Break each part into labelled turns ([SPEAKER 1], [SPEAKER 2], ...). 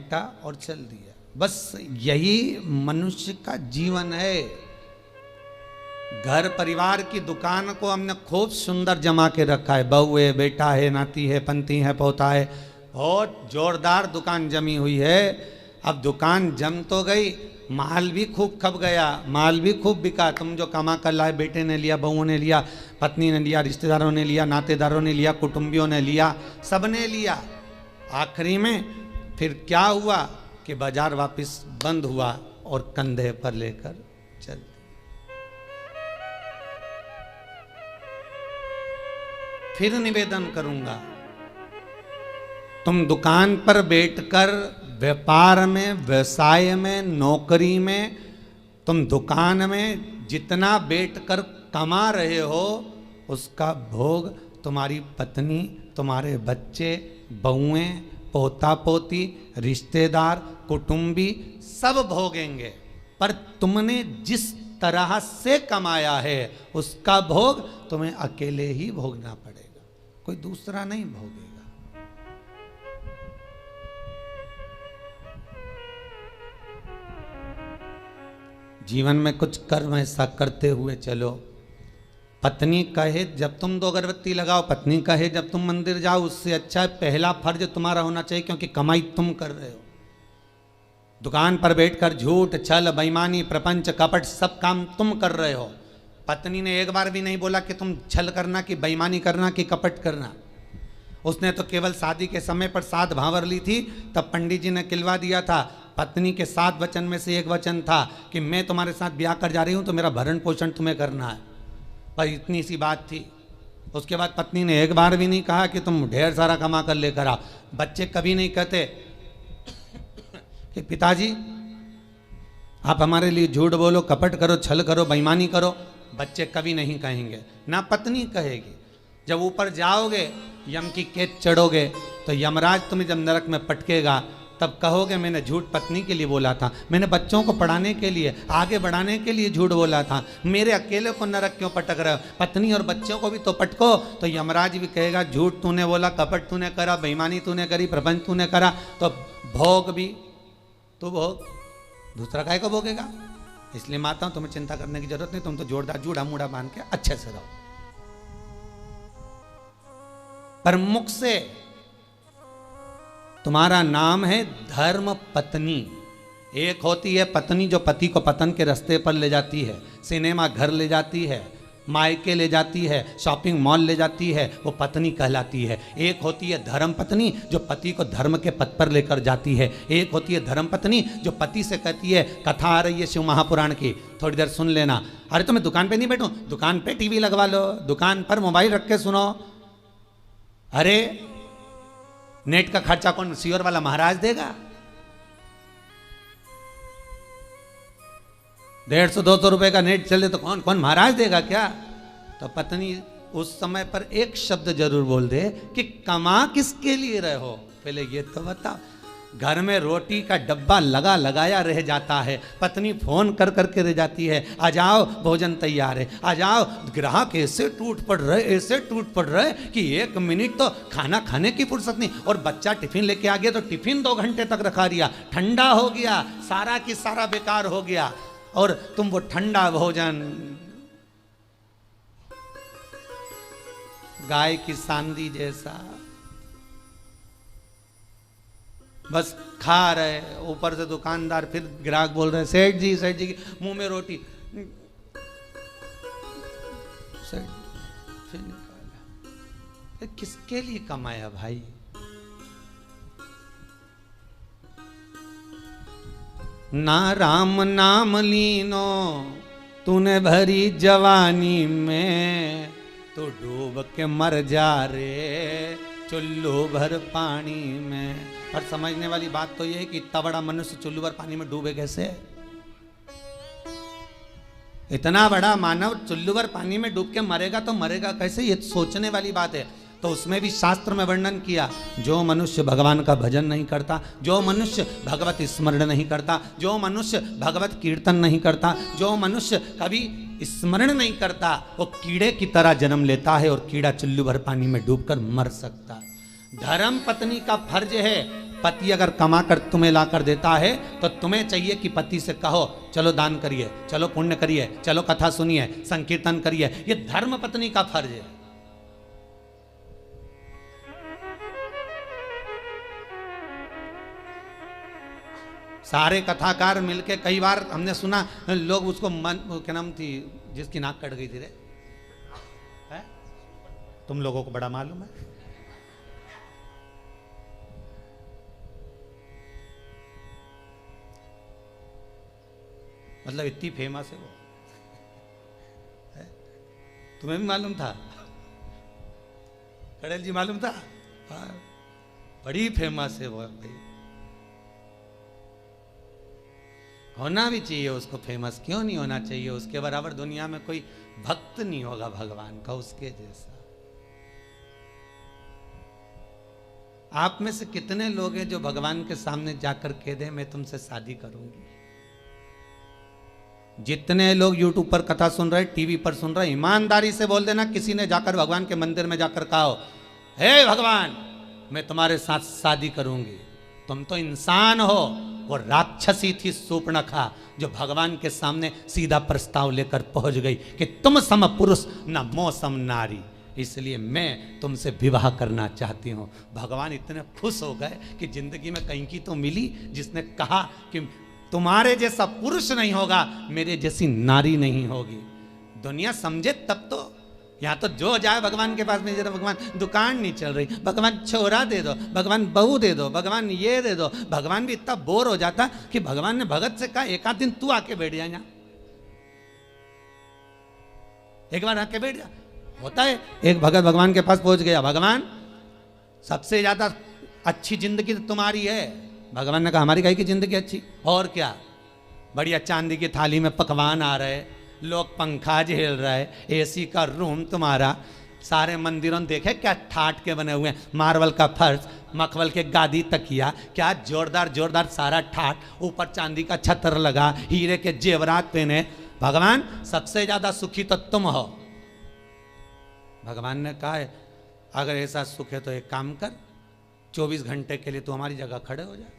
[SPEAKER 1] समेटा और चल दिया। बस यही मनुष्य का जीवन है। घर परिवार की दुकान को हमने खूब सुंदर जमा के रखा है, बहू है, बेटा है, नाती है, पंती है, पोता है, बहुत जोरदार दुकान जमी हुई है। अब दुकान जम तो गई, माल भी खूब खप गया, माल भी खूब बिका। तुम जो कमा कर लाए, बेटे ने लिया, बहुओं ने लिया, पत्नी ने लिया, रिश्तेदारों ने लिया, नातेदारों ने लिया, कुटुंबियों ने लिया, सबने लिया। आखिरी में फिर क्या हुआ कि बाजार वापस बंद हुआ और कंधे पर लेकर चल। फिर निवेदन करूंगा, तुम दुकान पर बैठकर व्यापार में, व्यवसाय में, नौकरी में, तुम दुकान में जितना बैठकर कमा रहे हो उसका भोग तुम्हारी पत्नी, तुम्हारे बच्चे, बहुएं, पोता पोती, रिश्तेदार, कुटुंबी सब भोगेंगे। पर तुमने जिस तरह से कमाया है उसका भोग तुम्हें अकेले ही भोगना पड़ेगा, कोई दूसरा नहीं भोगेगा। जीवन में कुछ कर्म ऐसा करते हुए चलो। पत्नी कहे जब तुम 2 अगरबत्ती लगाओ, पत्नी कहे जब तुम मंदिर जाओ, उससे अच्छा पहला फर्ज तुम्हारा होना चाहिए, क्योंकि कमाई तुम कर रहे हो। दुकान पर बैठकर झूठ, छल, बेईमानी, प्रपंच, कपट सब काम तुम कर रहे हो। पत्नी ने एक बार भी नहीं बोला कि तुम छल करना, कि बेईमानी करना, कि कपट करना। उसने तो केवल शादी के समय पर 7 भावर ली थी, तब पंडित जी ने किलवा दिया था। पत्नी के 7 वचन में से एक वचन था कि मैं तुम्हारे साथ ब्याह कर जा रही हूं तो मेरा भरण पोषण तुम्हें करना है, पर इतनी सी बात थी। उसके बाद पत्नी ने एक बार भी नहीं कहा कि तुम ढेर सारा कमा कर लेकर आओ। बच्चे कभी नहीं कहते कि पिताजी आप हमारे लिए झूठ बोलो, कपट करो, छल करो, बेईमानी करो। बच्चे कभी नहीं कहेंगे, ना पत्नी कहेगी। जब ऊपर जाओगे, यम की कैद चढ़ोगे, तो यमराज तुम्हें जब नरक में पटकेगा तब कहोगे मैंने झूठ पत्नी के लिए बोला था, मैंने बच्चों को पढ़ाने के लिए, आगे बढ़ाने के लिए झूठ बोला था, मेरे अकेले को नरक क्यों पटक रहे हो? पत्नी और बच्चों को भी तो पटको। तो यमराज भी कहेगा झूठ तूने बोला, कपट तूने करा, बेईमानी तूने करी, प्रपंच तूने करा, तो भोग भी तो भोग, दूसरा काहे को भोगेगा? इसलिए माता तुम्हें चिंता करने की जरूरत नहीं, तुम तो जोरदार जूड़ा मूड़ा बांध के अच्छे से रहो। पर मुख से तुम्हारा नाम है धर्म पत्नी। एक होती है पत्नी जो पति को पतन के रास्ते पर ले जाती है, सिनेमा घर ले जाती है, मायके ले जाती है, शॉपिंग मॉल ले जाती है, वो पत्नी कहलाती है। एक होती है धर्म पत्नी जो पति को धर्म के पथ पर लेकर जाती है। एक होती है धर्म पत्नी जो पति से कहती है, कथा आ रही है शिव महापुराण की, थोड़ी देर सुन लेना। अरे तो मैं दुकान पे नहीं बैठूं, दुकान पे टीवी लगवा लो, दुकान पर मोबाइल रख के सुनो। अरे नेट का खर्चा कौन सीवर वाला महाराज देगा? 150-200 रुपए का नेट चले तो कौन कौन महाराज देगा क्या? तो पत्नी उस समय पर एक शब्द जरूर बोल दे कि कमा किसके लिए रहे हो, पहले ये तो बताओ। घर में रोटी का डब्बा लगा लगाया रह जाता है, पत्नी फोन कर करके रह जाती है, आ जाओ भोजन तैयार है, आ जाओ। ग्राहक ऐसे टूट पड़ रहे, ऐसे टूट पड़ रहे कि 1 मिनट तो खाना खाने की फुर्सत नहीं। और बच्चा टिफिन लेके आ गया तो टिफिन 2 घंटे तक रखा दिया, ठंडा हो गया, सारा की सारा बेकार हो गया। और तुम वो ठंडा भोजन गाय की सांदी जैसा बस खा रहे, ऊपर से दुकानदार फिर ग्राहक बोल रहे सेठ जी मुंह में रोटी, सेठ फिर निकाला। किसके लिए कमाया भाई? ना राम नाम लीनो तूने भरी जवानी में, तो डूब के मर जा रे चुल्लू भर पानी में। पर समझने वाली बात तो यह है कि इतना बड़ा मनुष्य चुल्लू भर पानी में डूबे कैसे? इतना बड़ा मानव चुल्लू भर पानी में डूब के मरेगा तो मरेगा कैसे? ये सोचने वाली बात है। तो उसमें भी शास्त्र में वर्णन किया, जो मनुष्य भगवान का भजन नहीं करता, जो मनुष्य भगवत स्मरण नहीं करता, जो मनुष्य भगवत कीर्तन नहीं करता, जो मनुष्य कभी स्मरण नहीं करता, वो कीड़े की तरह जन्म लेता है और कीड़ा चुल्लू भर पानी में डूबकर मर सकता। धर्म पत्नी का फर्ज है पति अगर कमा कर तुम्हें ला कर देता है तो तुम्हें चाहिए कि पति से कहो चलो दान करिए, चलो पुण्य करिए, चलो कथा सुनिए, संकीर्तन करिए। ये धर्म पत्नी का फर्ज है। सारे कथाकार मिलके, कई बार हमने सुना लोग उसको क्या नाम थी जिसकी नाक कट गई थी रे, है? तुम लोगों को बड़ा मालूम है। मतलब इतनी फेमस है वो, है? तुम्हें भी मालूम था? कड़ेल जी मालूम था? हाँ, बड़ी फेमस है वो भाई। होना भी चाहिए उसको फेमस, क्यों नहीं होना चाहिए? उसके बराबर दुनिया में कोई भक्त नहीं होगा भगवान का उसके जैसा। आप में से कितने लोग हैं जो भगवान के सामने जाकर कह दे मैं तुमसे शादी करूंगी? जितने लोग यूट्यूब पर कथा सुन रहे, टीवी पर सुन रहे, ईमानदारी से बोल देना किसी ने जाकर भगवान के मंदिर में जाकर कहा हो हे भगवान मैं तुम्हारे साथ शादी करूंगी। तुम तो इंसान हो, वो राक्षसी थी सूर्पणखा जो भगवान के सामने सीधा प्रस्ताव लेकर पहुंच गई कि तुम सम पुरुष न मो सम नारी, इसलिए मैं तुमसे विवाह करना चाहती हूँ। भगवान इतने खुश हो गए कि जिंदगी में कहीं की तो मिली जिसने कहा कि तुम्हारे जैसा पुरुष नहीं होगा, मेरे जैसी नारी नहीं होगी। दुनिया समझे तब तो। यहाँ तो जो जाए भगवान के पास में, जरा भगवान दुकान नहीं चल रही, भगवान छोरा दे दो, भगवान बहू दे दो, भगवान ये दे दो। भगवान भी इतना बोर हो जाता कि भगवान ने भगत से कहा एक आध दिन तू आके बैठ जा, यहाँ एक बार आके बैठ जा। होता है, एक भगत भगवान के पास पहुंच गया, भगवान सबसे ज्यादा अच्छी जिंदगी तो तुम्हारी है। भगवान ने कहा हमारी काहे की जिंदगी अच्छी, और क्या, बढ़िया चांदी की थाली में पकवान आ रहे, लोग पंखा झेल रहे, एसी का रूम तुम्हारा, सारे मंदिरों में देखे क्या ठाट के बने हुए हैं, मार्बल का फर्श, मखमल के गादी तकिया, क्या जोरदार जोरदार सारा ठाट, ऊपर चांदी का छतर लगा, हीरे के जेवरात पहने। भगवान सबसे ज्यादा सुखी तो तुम हो। भगवान ने कहा है अगर ऐसा सुख है तो एक काम कर, 24 घंटे के लिए तू हमारी जगह खड़े हो जा,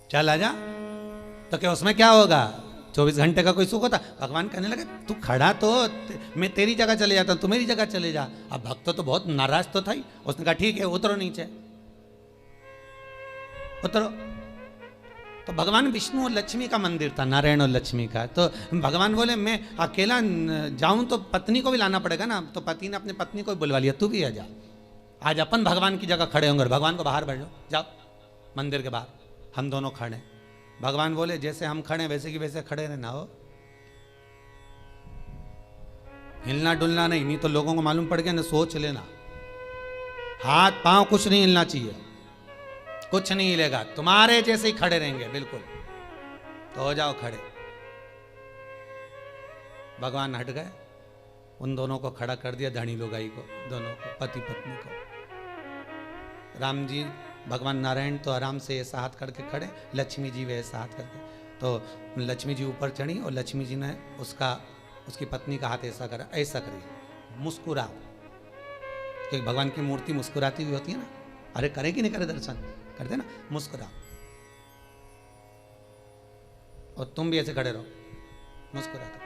[SPEAKER 1] चल आजा। तो क्या उसमें क्या होगा, 24 घंटे का कोई सुख होता? भगवान कहने लगे तू खड़ा तो मैं तेरी जगह चले जाता, तू मेरी जगह चले जा। अब भक्त तो बहुत नाराज तो था ही, उसने कहा ठीक है उतरो नीचे, उतरो। तो भगवान विष्णु और लक्ष्मी का मंदिर था, नारायण और लक्ष्मी का। तो भगवान बोले मैं अकेला जाऊं तो पत्नी को भी लाना पड़ेगा ना, तो पति ने अपनी पत्नी को बुलवा लिया, तू भी आ जा, आज अपन भगवान की जगह खड़े होंगे। भगवान को बाहर बैठो, जाओ मंदिर के बाहर, हम दोनों खड़े। भगवान बोले जैसे हम खड़े वैसे की वैसे खड़े रहना हो, हिलना डुलना नहीं, नहीं तो लोगों को मालूम पड़ गया ना, सोच लेना। हाथ पांव कुछ नहीं हिलना चाहिए, कुछ नहीं हिलेगा, तुम्हारे जैसे ही खड़े रहेंगे बिल्कुल। तो हो जाओ खड़े। भगवान हट गए, उन दोनों को खड़ा कर दिया, धनी लोगाई को, दोनों को, पति पत्नी को। राम जी भगवान नारायण तो आराम से ऐसा हाथ करके खड़े, लक्ष्मी जी वे ऐसा हाथ करके। तो लक्ष्मी जी ऊपर चढ़ी और लक्ष्मी जी ने उसकी पत्नी का हाथ ऐसा करा, ऐसा करी, मुस्कुरा, क्योंकि भगवान की मूर्ति मुस्कुराती हुई होती है ना। अरे करे कि नहीं करे दर्शन, करते ना, मुस्कुरा। और तुम भी ऐसे खड़े रहो, मुस्कुराते।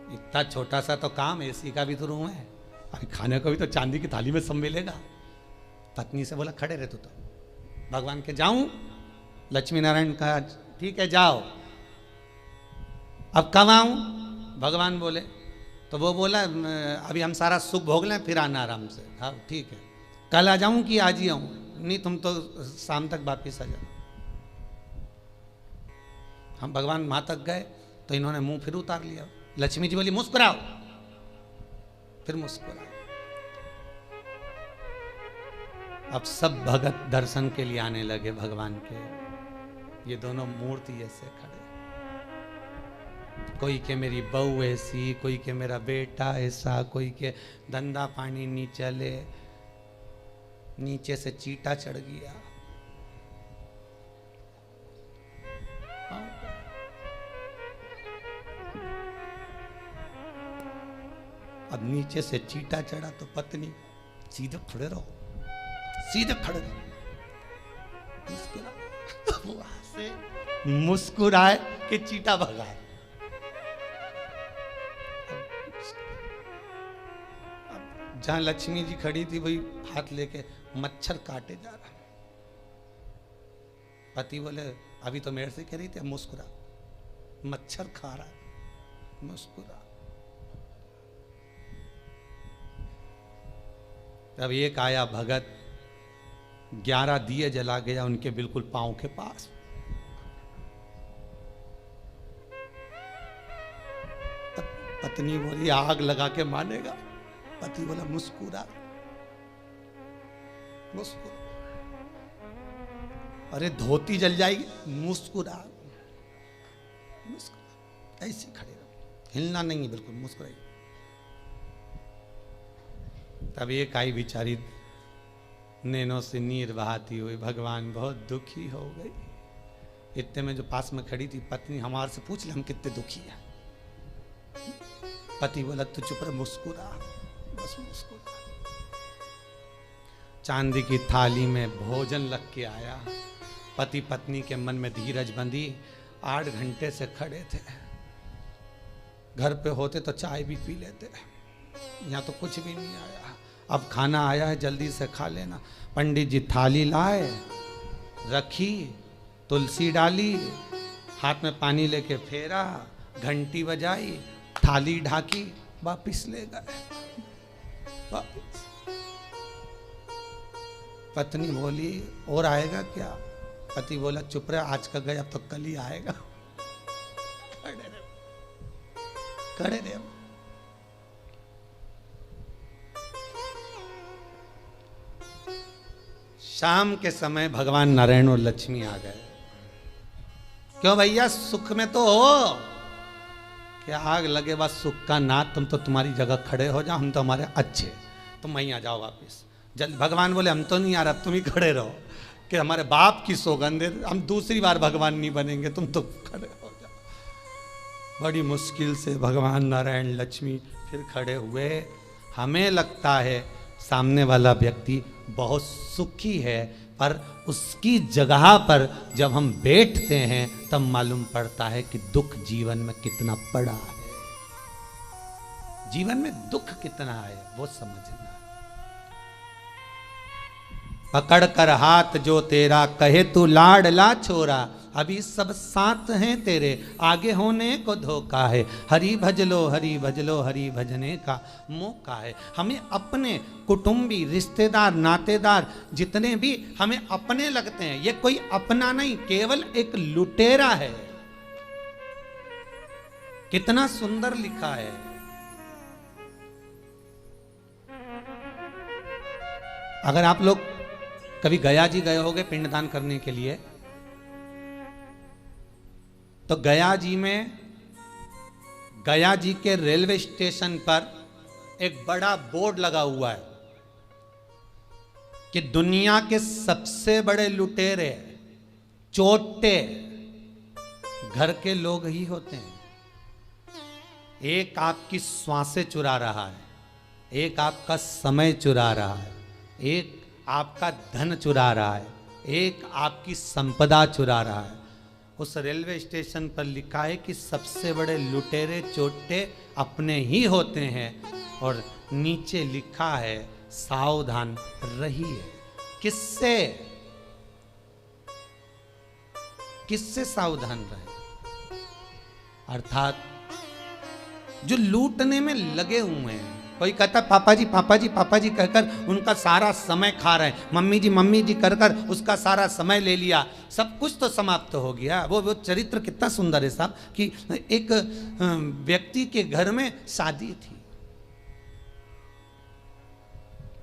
[SPEAKER 1] इतना छोटा सा तो काम, एसी का भी तो रूम है, अभी खाने को भी तो चांदी की थाली में सब मिलेगा। पत्नी से बोला खड़े रहे तो भगवान के जाऊं, लक्ष्मी नारायण कहा ठीक है जाओ, अब कब आऊं? भगवान बोले, तो वो बोला अभी हम सारा सुख भोग लें फिर आना आराम से। हाँ ठीक है, कल आ जाऊं कि आज ही आऊं? नहीं तुम तो शाम तक वापिस आ जाओ। हम भगवान वहां तक गए तो इन्होंने मुंह फिर उतार लिया। लक्ष्मी जी बोली मुस्कुराओ, फिर मुस्कुराओ। अब सब भगत दर्शन के लिए आने लगे भगवान के। ये दोनों मूर्ति ऐसे खड़े, कोई के मेरी बहू ऐसी, कोई के मेरा बेटा ऐसा, कोई के धंधा पानी नहीं चले, नीचे से चीटा चढ़ गया। अब नीचे से चीटा चढ़ा तो पत्नी सीधे खड़े रहो, सीधे खड़े रहो, मुस्कुरा। वहां से मुस्कुराए कि चीटा भगाए। जहां लक्ष्मी जी खड़ी थी वही हाथ लेके मच्छर काटे जा रहा। पति बोले अभी तो मेरे से कह रही थी, मुस्कुरा, मच्छर खा रहा है, मुस्कुरा। तब एक आया भगत, 11 दिए जला गया उनके बिल्कुल पांव के पास। पत्नी बोली आग लगा के मानेगा। पति बोला मुस्कुरा, मुस्कुरा। अरे धोती जल जाएगी, मुस्कुरा, मुस्कुरा। ऐसे खड़े रहो, हिलना नहीं है, बिल्कुल मुस्कुराइए। तब एक आई बेचारी नैनों से नीर बहाती हुई, भगवान बहुत दुखी हो गई। इतने में जो पास में खड़ी थी पत्नी, हमारे से पूछ ले हम कितने दुखी हैं। पति बोला तू चुप रह, मुस्कुरा, बस मुस्कुरा। चांदी की थाली में भोजन लग के आया। पति पत्नी के मन में धीरज बंधी। 8 घंटे से खड़े थे। घर पे होते तो चाय भी पी लेते, यहाँ तो कुछ भी नहीं आया। अब खाना आया है, जल्दी से खा लेना। पंडित जी थाली लाए, रखी, तुलसी डाली, हाथ में पानी लेके फेरा, घंटी बजाई, थाली ढाकी, वापिस ले गए। वापिस। पत्नी बोली और आएगा क्या? पति बोला चुप रहे, आज का गया अब तो कल ही आएगा। खड़े रहे। शाम के समय भगवान नारायण और लक्ष्मी आ गए। क्यों भैया, सुख में तो हो, कि आग लगे बस सुख का नाथ, तुम तो तुम्हारी जगह खड़े हो जाओ, हम तो हमारे अच्छे, तुम वहीं आ जाओ वापिस। जल्द भगवान बोले हम तो नहीं आ रहा, तुम ही खड़े रहो, कि हमारे बाप की सौगंध है, हम दूसरी बार भगवान नहीं बनेंगे, तुम तो खड़े हो जाओ। बड़ी मुश्किल से भगवान नारायण लक्ष्मी फिर खड़े हुए। हमें लगता है सामने वाला व्यक्ति बहुत सुखी है, पर उसकी जगह पर जब हम बैठते हैं तब मालूम पड़ता है कि दुख जीवन में कितना पड़ा है, जीवन में दुख कितना है वो समझना। पकड़ कर हाथ जो तेरा, कहे तू लाडला छोरा, अभी सब साथ हैं तेरे, आगे होने को धोखा है। हरि भजलो हरि भजलो, हरि भजने का मौका है। हमें अपने कुटुंबी, रिश्तेदार, नातेदार जितने भी हमें अपने लगते हैं, ये कोई अपना नहीं, केवल एक लुटेरा है। कितना सुंदर लिखा है। अगर आप लोग कभी गया जी गए होगे पिंडदान करने के लिए, तो गया जी में, गया जी के रेलवे स्टेशन पर एक बड़ा बोर्ड लगा हुआ है कि दुनिया के सबसे बड़े लुटेरे, चोटे घर के लोग ही होते हैं। एक आपकी श्वासें चुरा रहा है, एक आपका समय चुरा रहा है, एक आपका धन चुरा रहा है, एक आपकी संपदा चुरा रहा है। उस रेलवे स्टेशन पर लिखा है कि सबसे बड़े लुटेरे चोटे अपने ही होते हैं, और नीचे लिखा है सावधान रहिए। किससे? किससे सावधान रहे? अर्थात जो लूटने में लगे हुए हैं। कोई कहता पापा जी पापा जी पापा जी कहकर उनका सारा समय खा रहे हैं, मम्मी जी कर कर उसका सारा समय ले लिया, सब कुछ तो समाप्त हो गया। वो चरित्र कितना सुंदर है साहब, कि एक व्यक्ति के घर में शादी थी,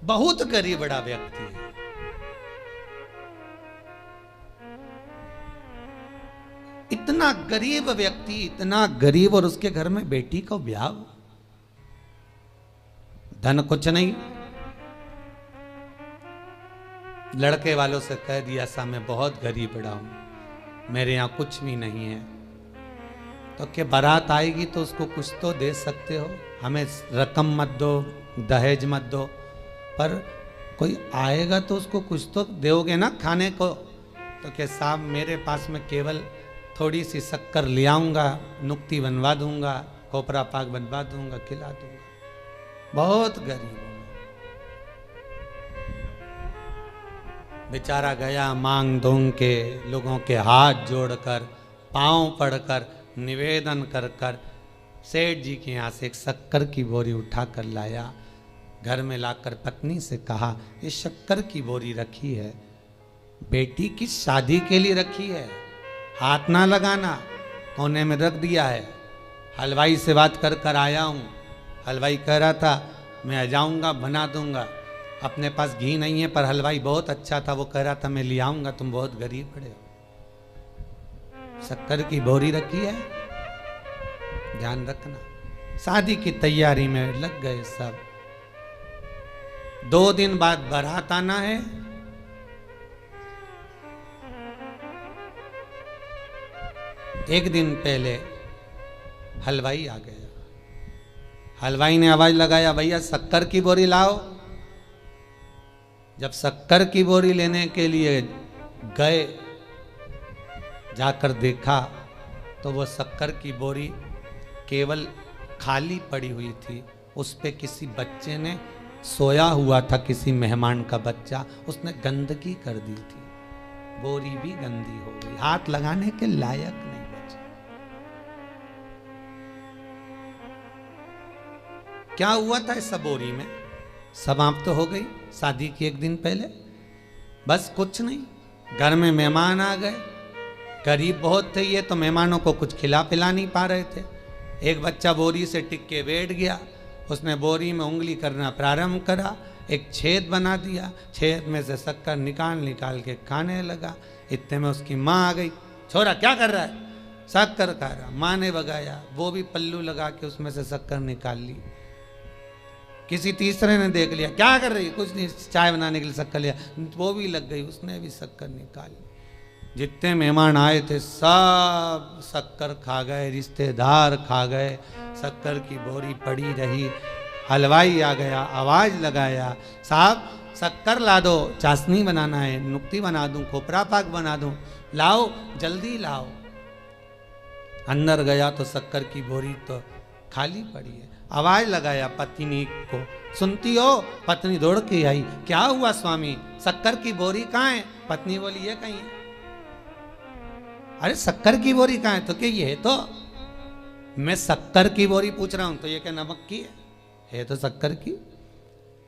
[SPEAKER 1] बहुत गरीब बड़ा व्यक्ति है, इतना गरीब व्यक्ति, इतना गरीब, और उसके घर में बेटी का ब्याह, धन कुछ नहीं। लड़के वालों से कह दिया सा मैं बहुत गरीब बड़ा हूं, मेरे यहां कुछ भी नहीं है, तो क्या बारात आएगी तो उसको कुछ तो दे सकते हो? हमें रकम मत दो, दहेज मत दो, पर कोई आएगा तो उसको कुछ तो दोगे ना खाने को। तो क्या साहब मेरे पास में केवल थोड़ी सी शक्कर ले आऊँगा, नुक्ती बनवा दूंगा, खोपरा पाक बनवा दूंगा, खिला दूंगा। बहुत गरीब हूँ। बेचारा गया मांग दोंग के लोगों के हाथ जोड़कर, पांव पड़कर, निवेदन कर कर सेठ जी के यहाँ से एक शक्कर की बोरी उठा कर लाया। घर में लाकर पत्नी से कहा, ये शक्कर की बोरी रखी है, बेटी की शादी के लिए रखी है, हाथ ना लगाना। कोने में रख दिया है। हलवाई से बात कर कर आया हूँ। हलवाई कह रहा था मैं आ जाऊँगा, बना दूंगा। अपने पास घी नहीं है, पर हलवाई बहुत अच्छा था, वो कह रहा था मैं ले आऊँगा, तुम बहुत गरीब पड़े हो। शक्कर की बोरी रखी है, ध्यान रखना। शादी की तैयारी में लग गए सब। 2 दिन बाद बारात आना है। एक दिन पहले हलवाई आ गया। हलवाई ने आवाज लगाया, भैया शक्कर की बोरी लाओ। जब शक्कर की बोरी लेने के लिए गए, जाकर देखा तो वो शक्कर की बोरी केवल खाली पड़ी हुई थी। उस पे किसी बच्चे ने सोया हुआ था, किसी मेहमान का बच्चा, उसने गंदगी कर दी थी। बोरी भी गंदी हो गई, हाथ लगाने के लायक नहीं बची। क्या हुआ था इस बोरी में? समाप्त तो हो गई शादी की एक दिन पहले। बस कुछ नहीं, घर में मेहमान आ गए। गरीब बहुत थे ये, तो मेहमानों को कुछ खिला पिला नहीं पा रहे थे। एक बच्चा बोरी से टिक के बैठ गया। उसने बोरी में उंगली करना प्रारंभ करा, एक छेद बना दिया, छेद में से शक्कर निकाल निकाल के खाने लगा। इतने में उसकी माँ आ गई। छोरा क्या कर रहा है? शक्कर खा रहा। माँ ने भगाया, वो भी पल्लू लगा के उसमें से शक्कर निकाल ली। किसी तीसरे ने देख लिया, क्या कर रही? कुछ नहीं, चाय बनाने के लिए शक्कर लिया। वो भी लग गई, उसने भी शक्कर निकाल ली। जितने मेहमान आए थे सब शक्कर खा गए, रिश्तेदार खा गए, शक्कर की बोरी पड़ी रही। हलवाई आ गया, आवाज लगाया, साहब शक्कर ला दो, चाशनी बनाना है, नुक्ती बना दूं, खोपरा पाक बना दूं, लाओ जल्दी लाओ। अंदर गया तो शक्कर की बोरी तो खाली पड़ी है। आवाज लगाया पत्नी को, सुनती हो? पत्नी दौड़ के आई, क्या हुआ स्वामी, शक्कर की बोरी कहाँ है? पत्नी बोली ये कहीं है। अरे शक्कर की बोरी कहाँ है? तो क्या ये है? तो मैं शक्कर की बोरी पूछ रहा हूं, तो ये क्या नमक की है तो शक्कर की।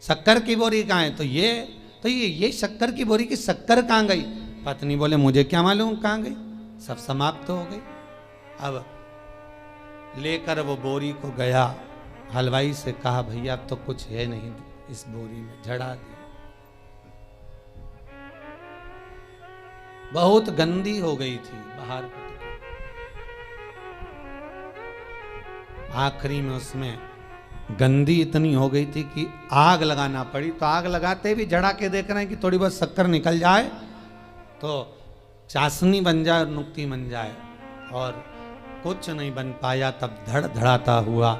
[SPEAKER 1] शक्कर की बोरी कहाँ है? तो ये शक्कर की बोरी की शक्कर कहाँ गई? पत्नी बोले मुझे क्या मालूम कहाँ गई, सब समाप्त हो गई। अब लेकर वो बोरी को गया, हलवाई से कहा भैया अब तो कुछ है नहीं इस बोरी में, झड़ा दी। बहुत गंदी हो गई थी, बाहर आखिरी में उसमें गंदी इतनी हो गई थी कि आग लगाना पड़ी। तो आग लगाते भी जड़ा के देख रहे हैं कि थोड़ी बहुत शक्कर निकल जाए तो चाशनी बन जाए और नुक्ती बन जाए, और कुछ नहीं बन पाया। तब धड़ धड़ाता हुआ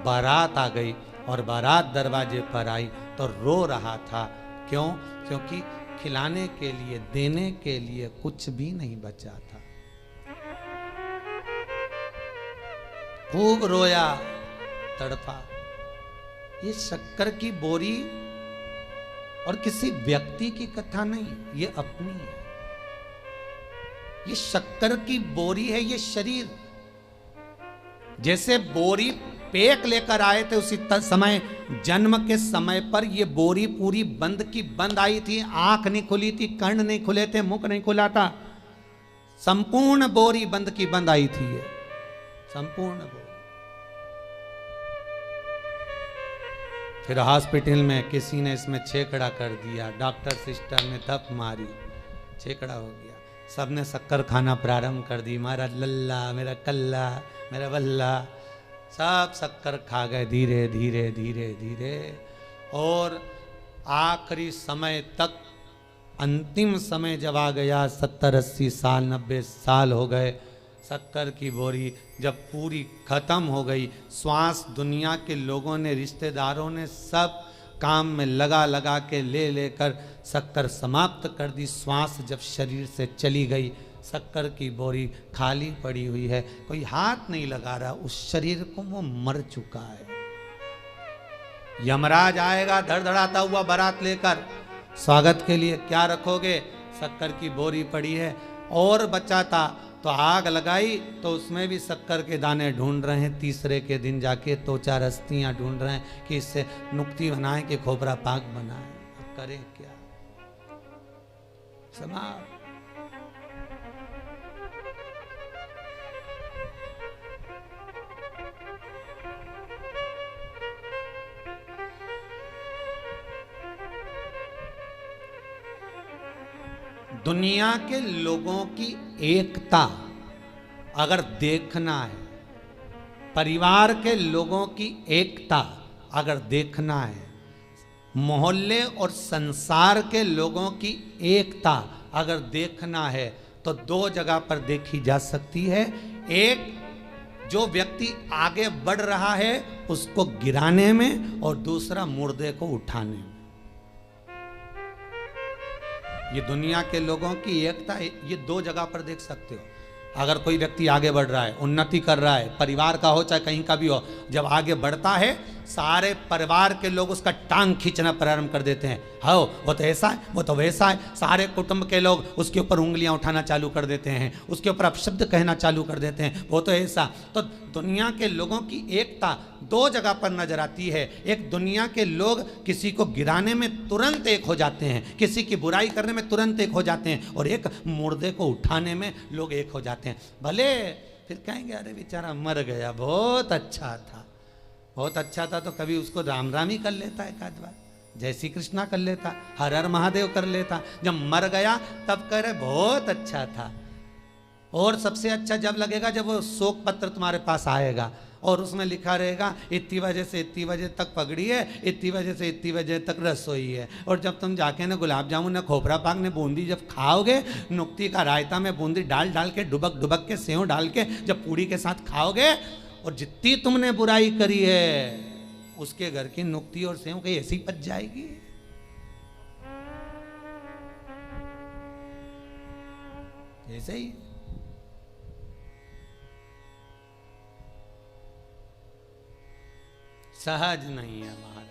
[SPEAKER 1] बारात आ गई, और बारात दरवाजे पर आई तो रो रहा था। क्यों? क्योंकि खिलाने के लिए, देने के लिए कुछ भी नहीं बचा था। खूब रोया, तड़पा। ये शक्कर की बोरी और किसी व्यक्ति की कथा नहीं, ये अपनी है। ये शक्कर की बोरी है, ये शरीर। जैसे बोरी पेक लेकर आए थे उसी समय, जन्म के समय पर ये बोरी पूरी बंद की बंद आई थी। आंख नहीं खुली थी, कर्ण नहीं खुले थे, मुख नहीं खुला था, संपूर्ण बोरी बंद की बंद आई थी। ये संपूर्ण बोरी। फिर हॉस्पिटल में किसी ने इसमें छेकड़ा कर दिया, डॉक्टर सिस्टर ने धप मारी, छेकड़ा हो गया। सबने शक्कर खाना प्रारंभ कर दी। मेरा लल्ला, मेरा कल्ला, मेरा बल्ला, सब शक्कर खा गए धीरे धीरे धीरे धीरे। और आखिरी समय तक, अंतिम समय जब आ गया, 70-80 साल 90 साल हो गए, शक्कर की बोरी जब पूरी खत्म हो गई, श्वास दुनिया के लोगों ने, रिश्तेदारों ने सब काम में लगा लगा के ले लेकर शक्कर समाप्त कर दी। श्वास जब शरीर से चली गई, शक्कर की बोरी खाली पड़ी हुई है, कोई हाथ नहीं लगा रहा उस शरीर को, वो मर चुका है। यमराज आएगा धड़धड़ाता हुआ बारात लेकर, स्वागत के लिए क्या रखोगे? शक्कर की बोरी पड़ी है। और बचा था तो आग लगाई तो उसमें भी शक्कर के दाने ढूंढ रहे हैं। तीसरे के दिन जाके तो चार हस्तियां ढूंढ रहे हैं कि इससे नुक्ती बनाए कि खोपरा पाक बनाए। अब करें क्या? समाप्त। दुनिया के लोगों की एकता अगर देखना है, परिवार के लोगों की एकता अगर देखना है, मोहल्ले और संसार के लोगों की एकता अगर देखना है, तो दो जगह पर देखी जा सकती है। एक, जो व्यक्ति आगे बढ़ रहा है उसको गिराने में, और दूसरा मुर्दे को उठाने में। ये दुनिया के लोगों की एकता, ये दो जगह पर देख सकते हो। अगर कोई व्यक्ति आगे बढ़ रहा है, उन्नति कर रहा है, परिवार का हो चाहे कहीं का भी हो, जब आगे बढ़ता है सारे परिवार के लोग उसका टांग खींचना प्रारंभ कर देते हैं। हो वो तो ऐसा है, वो तो वैसा है। सारे कुटुंब के लोग उसके ऊपर उंगलियां उठाना चालू कर देते हैं, उसके ऊपर अपशब्द कहना चालू कर देते हैं, वो तो ऐसा। तो दुनिया के लोगों की एकता दो जगह पर नजर आती है। एक, दुनिया के लोग किसी को गिराने में तुरंत एक हो जाते हैं, किसी की बुराई करने में तुरंत एक हो जाते हैं, और एक, मुर्दे को उठाने में लोग एक हो जाते हैं। भले फिर कहेंगे अरे बेचारा मर गया, बहुत अच्छा था, बहुत अच्छा था, तो कभी उसको राम राम ही कर लेता, एक आध बार जय श्री कृष्णा कर लेता, हर हर महादेव कर लेता। जब मर गया तब कह रहे बहुत अच्छा था। और सबसे अच्छा जब लगेगा जब वो शोक पत्र तुम्हारे पास आएगा और उसमें लिखा रहेगा इतनी बजे से इतनी बजे तक पगड़ी है, इतनी बजे से इतनी बजे तक रसोई है। और जब तुम जाके ना गुलाब जामुन ना खोपरा पाक ने बूंदी जब खाओगे, नुक्ती का रायता में बूंदी डाल डाल के डुबक डुबक के सेव डाल के जब पूड़ी के साथ खाओगे, और जितनी तुमने बुराई करी है उसके घर की नुक्ती और सेव कहीं ऐसी पच जाएगी। ऐसे ही सहज नहीं है महाराज।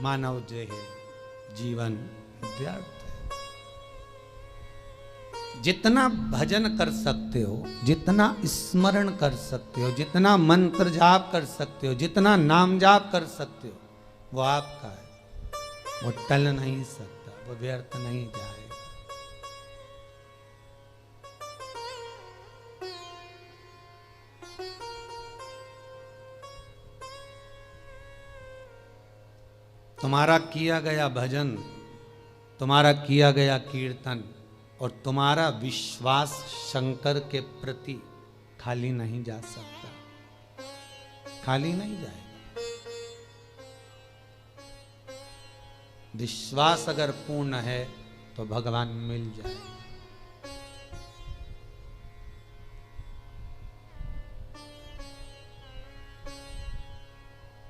[SPEAKER 1] मानव जो है जीवन व्यर्थ। जितना भजन कर सकते हो, जितना स्मरण कर सकते हो, जितना मंत्र जाप कर सकते हो, जितना नाम जाप कर सकते हो, वो आपका है। वो टल नहीं सकता, वो व्यर्थ नहीं जाएगा। तुम्हारा किया गया भजन, तुम्हारा किया गया कीर्तन और तुम्हारा विश्वास शंकर के प्रति खाली नहीं जा सकता, खाली नहीं जाएगा। विश्वास अगर पूर्ण है तो भगवान मिल जाएगा।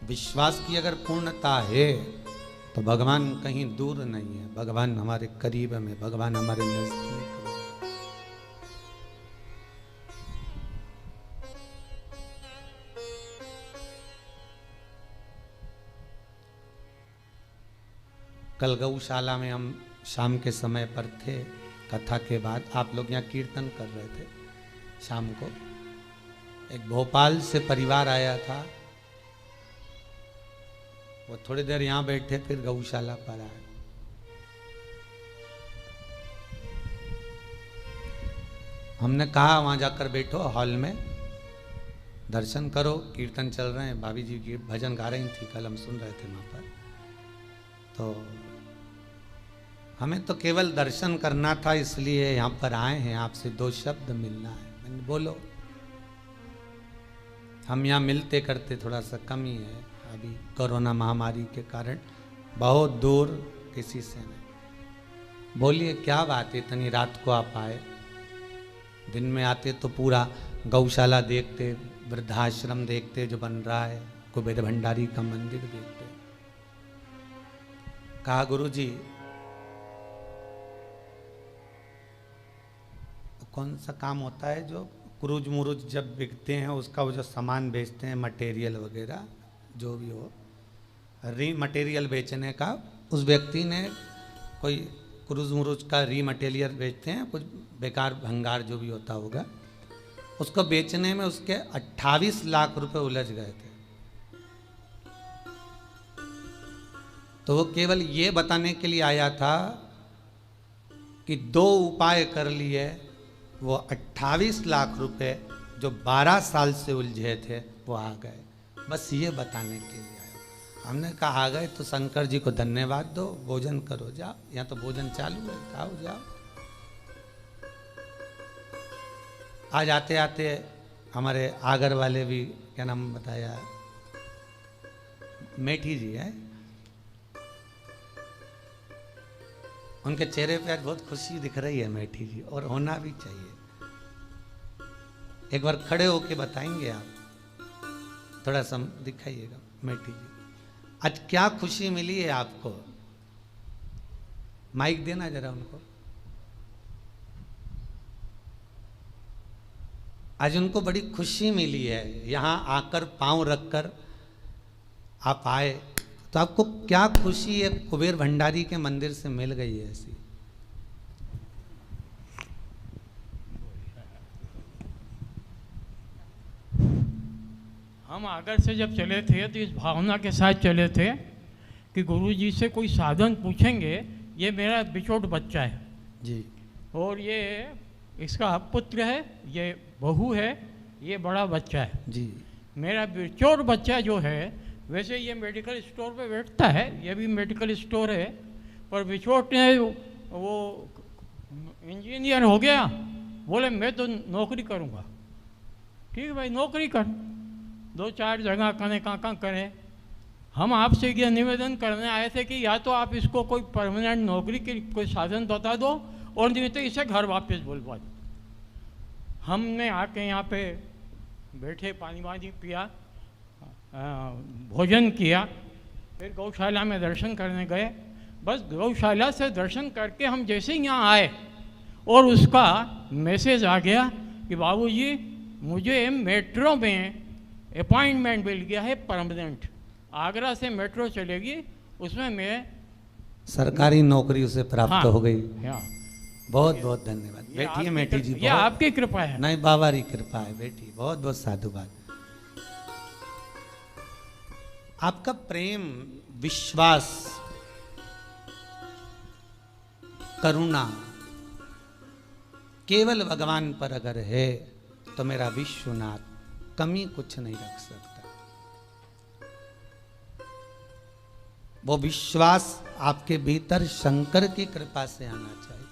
[SPEAKER 1] विश्वास की अगर पूर्णता है तो भगवान कहीं दूर नहीं है, भगवान हमारे करीब में, भगवान हमारे नजदीक में। कल गौशाला में हम शाम के समय पर थे, कथा के बाद आप लोग यहाँ कीर्तन कर रहे थे। शाम को एक भोपाल से परिवार आया था, वो थोड़ी देर यहाँ बैठे फिर गौशाला पर आए। हमने कहा वहां जाकर बैठो, हॉल में दर्शन करो, कीर्तन चल रहे हैं, भाभी जी की भजन गा रही थी, कल हम सुन रहे थे वहां पर। तो हमें तो केवल दर्शन करना था, इसलिए यहाँ पर आए हैं, आपसे दो शब्द मिलना है। मैंने बोलो, हम यहाँ मिलते करते थोड़ा सा कम ही है, अभी कोरोना महामारी के कारण बहुत दूर किसी से नहीं। बोलिए क्या बात है, इतनी रात को आप आए? दिन में आते तो पूरा गौशाला देखते, वृद्धाश्रम देखते जो बन रहा है, कुबेर भंडारी का मंदिर देखते। कहा गुरुजी कौन सा काम होता है जो क्रूज मुरूज जब बिकते हैं उसका वो जो सामान बेचते हैं, मटेरियल वगैरह जो भी हो, री मटेरियल बेचने का, उस व्यक्ति ने कोई क्रूज मुरूज का री मटेरियल बेचते हैं, कुछ बेकार भंगार जो भी होता होगा, उसको बेचने में उसके 28 लाख रुपए उलझ गए थे। तो वो केवल ये बताने के लिए आया था कि 2 उपाय कर लिए, वो 28 लाख रुपए जो 12 साल से उलझे थे वो आ गए, बस ये बताने के लिए आया। हमने कहा आ गए तो शंकर जी को धन्यवाद दो, भोजन करो, जाओ, यहाँ तो भोजन चालू है, खाओ जाओ। आज आते आते हमारे आगर वाले भी, क्या नाम बताया, मेठी जी है, उनके चेहरे पे आज बहुत खुशी दिख रही है मेठी जी, और होना भी चाहिए। एक बार खड़े होके बताएंगे आप, थोड़ा सा दिखाइएगा मेठी जी, आज क्या खुशी मिली है आपको? माइक देना जरा उनको। आज उनको बड़ी खुशी मिली है, यहां आकर पांव रखकर आप आए, तो आपको क्या खुशी है कुबेर भंडारी के मंदिर से मिल गई है ऐसी?
[SPEAKER 2] हम आगर से जब चले थे तो इस भावना के साथ चले थे कि गुरु जी से कोई साधन पूछेंगे, ये मेरा बिछोट बच्चा है
[SPEAKER 1] जी,
[SPEAKER 2] और ये इसका पुत्र है, ये बहू है, ये बड़ा बच्चा है
[SPEAKER 1] जी।
[SPEAKER 2] मेरा बिछोट बच्चा जो है, वैसे ये मेडिकल स्टोर पे बैठता है, ये भी मेडिकल स्टोर है, पर बिछोट ने वो इंजीनियर हो गया, बोले मैं तो नौकरी करूँगा। ठीक है भाई, नौकरी कर, 2-4 जगह करें, कहाँ करें। हम आपसे ये निवेदन करने आए थे कि या तो आप इसको कोई परमानेंट नौकरी के कोई साधन बता दो, और नहीं तो इसे घर वापस बुलवा दो। हमने आके यहाँ पे बैठे, पानी वानी पिया, भोजन किया, फिर गौशाला में दर्शन करने गए। बस गौशाला से दर्शन करके हम जैसे ही यहाँ आए और उसका मैसेज आ गया कि बाबूजी मुझे मेट्रो में अपॉइंटमेंट मिल गया है परमानेंट, आगरा से मेट्रो चलेगी, उसमें मैं
[SPEAKER 1] सरकारी नौकरी उसे प्राप्त
[SPEAKER 2] हाँ,
[SPEAKER 1] हो गई।
[SPEAKER 2] हाँ,
[SPEAKER 1] बहुत बहुत धन्यवाद। बैठिए मेठी जी,
[SPEAKER 2] ये आपकी कृपा है।
[SPEAKER 1] नहीं, बाबा की कृपा है बेटी, बहुत बहुत साधुवाद। आपका प्रेम, विश्वास, करुणा केवल भगवान पर अगर है तो मेरा विश्वनाथ कमी कुछ नहीं रख सकता। वो विश्वास आपके भीतर शंकर की कृपा से आना चाहिए।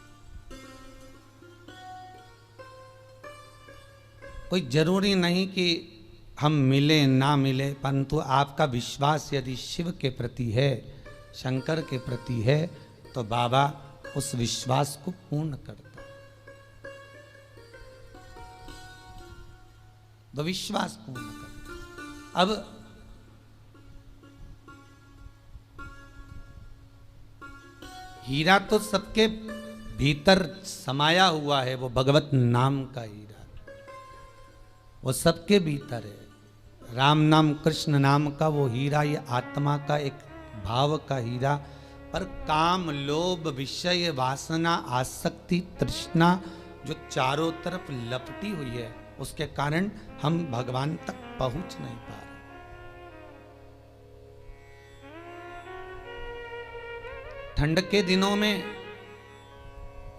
[SPEAKER 1] कोई जरूरी नहीं कि हम मिले ना मिले, परंतु आपका विश्वास यदि शिव के प्रति है, शंकर के प्रति है, तो बाबा उस विश्वास को पूर्ण करता। तो विश्वास पूर्ण करता। अब हीरा तो सबके भीतर समाया हुआ है, वो भगवत नाम का हीरा, वो सबके भीतर है। राम नाम, कृष्ण नाम का वो हीरा, ये आत्मा का एक भाव का हीरा, पर काम, लोभ, विषय, वासना, आसक्ति, तृष्णा जो चारों तरफ लपटी हुई है, उसके कारण हम भगवान तक पहुंच नहीं पा रहे। ठंड के दिनों में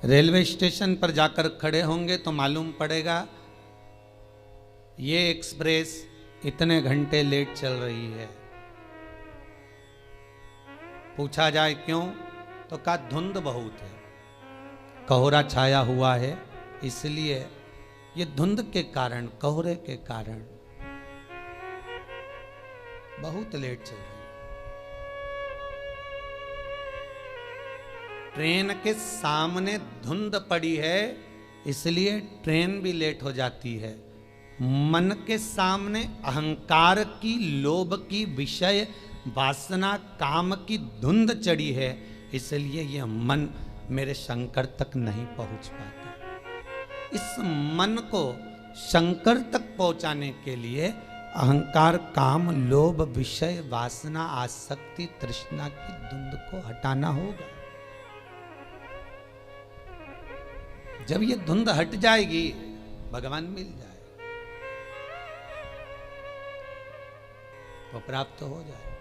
[SPEAKER 1] रेलवे स्टेशन पर जाकर खड़े होंगे तो मालूम पड़ेगा ये एक्सप्रेस इतने घंटे लेट चल रही है। पूछा जाए क्यों, तो कहा धुंध बहुत है, कोहरा छाया हुआ है, इसलिए ये धुंध के कारण, कोहरे के कारण बहुत लेट चल रही है। ट्रेन के सामने धुंध पड़ी है, इसलिए ट्रेन भी लेट हो जाती है। मन के सामने अहंकार की, लोभ की, विषय वासना, काम की धुंध चढ़ी है, इसलिए यह मन मेरे शंकर तक नहीं पहुंच पाता। इस मन को शंकर तक पहुंचाने के लिए अहंकार, काम, लोभ, विषय, वासना, आसक्ति, तृष्णा की धुंध को हटाना होगा। जब ये धुंध हट जाएगी, भगवान मिल जाए तो प्राप्त हो जाए।